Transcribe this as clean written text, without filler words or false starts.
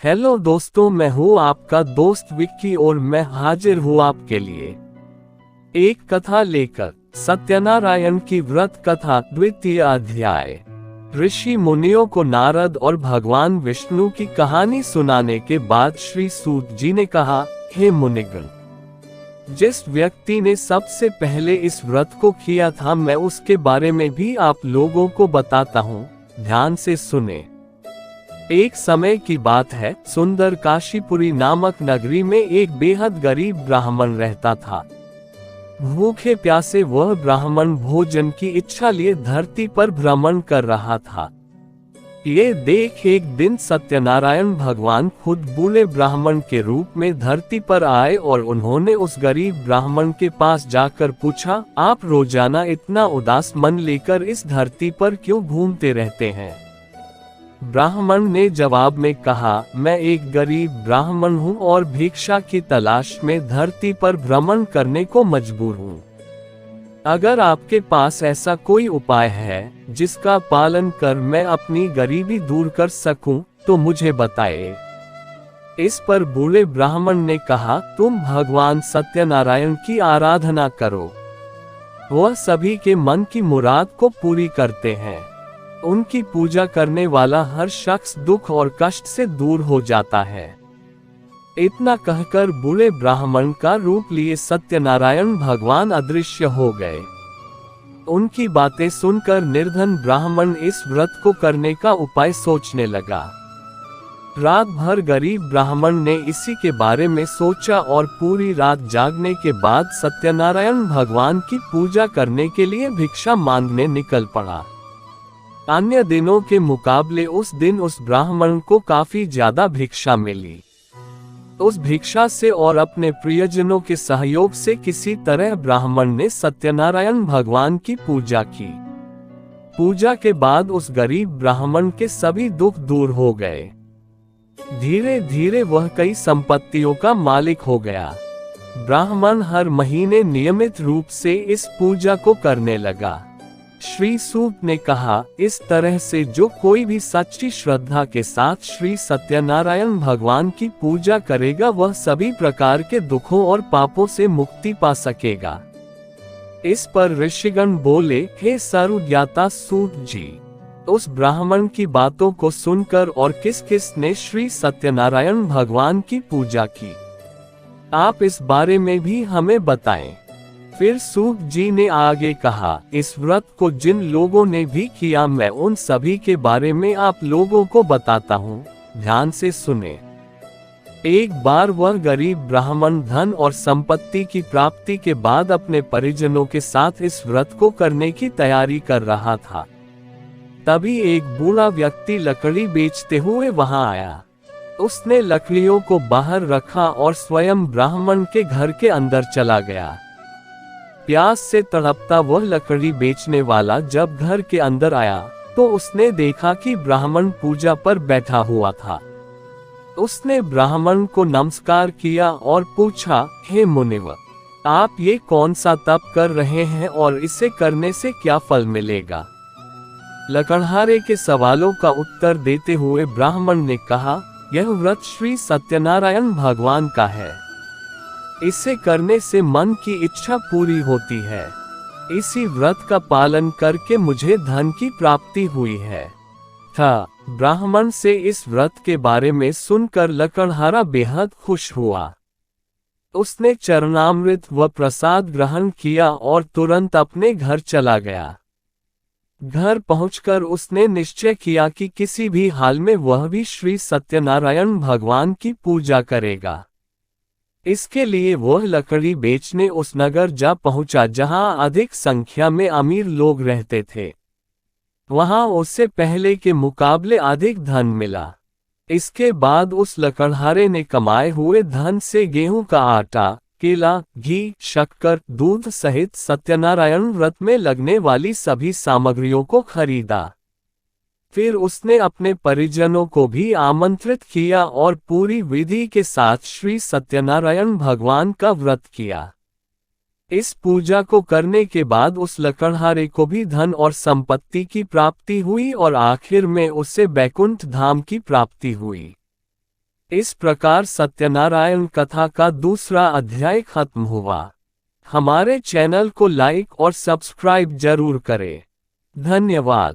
Hello दोस्तों, मैं हूँ आपका दोस्त विक्की और मैं हाजिर हूँ आपके लिए एक कथा लेकर। सत्यनारायण की व्रत कथा, द्वितीय अध्याय। ऋषि मुनियों को नारद और भगवान विष्णु की कहानी सुनाने के बाद श्री सूत जी ने कहा, हे मुनिगण, जिस व्यक्ति ने सबसे पहले इस व्रत को किया था, मैं उसके बारे में भी आप लोगों को बताता हूँ। ध्यान से सुने। एक समय की बात है, सुंदर काशीपुरी नामक नगरी में एक बेहद गरीब ब्राह्मण रहता था। भूखे प्यासे वह ब्राह्मण भोजन की इच्छा लिए धरती पर भ्रमण कर रहा था। ये देख एक दिन सत्यनारायण भगवान खुद बूढ़े ब्राह्मण के रूप में धरती पर आए और उन्होंने उस गरीब ब्राह्मण के पास जाकर पूछा, आप रोजाना इतना उदास मन लेकर इस धरती पर क्यों घूमते रहते हैं? ब्राह्मण ने जवाब में कहा, मैं एक गरीब ब्राह्मण हूँ और भिक्षा की तलाश में धरती पर भ्रमण करने को मजबूर हूँ। अगर आपके पास ऐसा कोई उपाय है जिसका पालन कर मैं अपनी गरीबी दूर कर सकूं, तो मुझे बताएं। इस पर बूढ़े ब्राह्मण ने कहा, तुम भगवान सत्यनारायण की आराधना करो। वह सभी के मन की मुराद को पूरी करते हैं। उनकी पूजा करने वाला हर शख्स दुख और कष्ट से दूर हो जाता है। इतना कहकर बूढ़े ब्राह्मण का रूप लिए सत्यनारायण भगवान अदृश्य हो गए। उनकी बातें सुनकर निर्धन ब्राह्मण इस व्रत को करने का उपाय सोचने लगा। रात भर गरीब ब्राह्मण ने इसी के बारे में सोचा और पूरी रात जागने के बाद सत्यनारायण भगवान की पूजा करने के लिए भिक्षा मांगने निकल पड़ा। अन्य दिनों के मुकाबले उस दिन उस ब्राह्मण को काफी ज्यादा भिक्षा मिली। उस भिक्षा से और अपने प्रियजनों के सहयोग से किसी तरह ब्राह्मण ने सत्यनारायण भगवान की पूजा की। पूजा के बाद उस गरीब ब्राह्मण के सभी दुख दूर हो गए। धीरे धीरे वह कई संपत्तियों का मालिक हो गया। ब्राह्मण हर महीने नियमित रूप से इस पूजा को करने लगा। श्री सूत ने कहा, इस तरह से जो कोई भी सच्ची श्रद्धा के साथ श्री सत्यनारायण भगवान की पूजा करेगा, वह सभी प्रकार के दुखों और पापों से मुक्ति पा सकेगा। इस पर ऋषिगण बोले, हे सर्वज्ञाता सूत जी, उस ब्राह्मण की बातों को सुनकर और किस किस ने श्री सत्यनारायण भगवान की पूजा की, आप इस बारे में भी हमें बताएं। फिर सूत जी ने आगे कहा, इस व्रत को जिन लोगों ने भी किया, मैं उन सभी के बारे में आप लोगों को बताता हूँ। ध्यान से सुने। एक बार वह गरीब ब्राह्मण धन और संपत्ति की प्राप्ति के बाद अपने परिजनों के साथ इस व्रत को करने की तैयारी कर रहा था। तभी एक बूढ़ा व्यक्ति लकड़ी बेचते हुए वहां आया। उसने लकड़ियों को बाहर रखा और स्वयं ब्राह्मण के घर के अंदर चला गया। प्यास से तड़पता वह लकड़ी बेचने वाला जब घर के अंदर आया तो उसने देखा कि ब्राह्मण पूजा पर बैठा हुआ था। उसने ब्राह्मण को नमस्कार किया और पूछा, हे मुनिवर, आप ये कौन सा तप कर रहे हैं और इसे करने से क्या फल मिलेगा? लकड़हारे के सवालों का उत्तर देते हुए ब्राह्मण ने कहा, यह व्रत श्री सत्यनारायण भगवान का है। इसे करने से मन की इच्छा पूरी होती है। इसी व्रत का पालन करके मुझे धन की प्राप्ति हुई है। ब्राह्मण से इस व्रत के बारे में सुनकर लकड़हारा बेहद खुश हुआ। उसने चरणामृत व प्रसाद ग्रहण किया और तुरंत अपने घर चला गया। घर पहुंचकर उसने निश्चय किया कि किसी भी हाल में वह भी श्री सत्यनारायण भगवान की पूजा करेगा। इसके लिए वह लकड़ी बेचने उस नगर जा पहुंचा जहां अधिक संख्या में अमीर लोग रहते थे। वहां उससे पहले के मुकाबले अधिक धन मिला। इसके बाद उस लकड़हारे ने कमाए हुए धन से गेहूं का आटा, केला, घी, शक्कर, दूध सहित सत्यनारायण व्रत में लगने वाली सभी सामग्रियों को खरीदा। फिर उसने अपने परिजनों को भी आमंत्रित किया और पूरी विधि के साथ श्री सत्यनारायण भगवान का व्रत किया। इस पूजा को करने के बाद उस लकड़हारे को भी धन और संपत्ति की प्राप्ति हुई और आखिर में उसे बैकुंठ धाम की प्राप्ति हुई। इस प्रकार सत्यनारायण कथा का दूसरा अध्याय खत्म हुआ। हमारे चैनल को लाइक और सब्सक्राइब जरूर करें। धन्यवाद।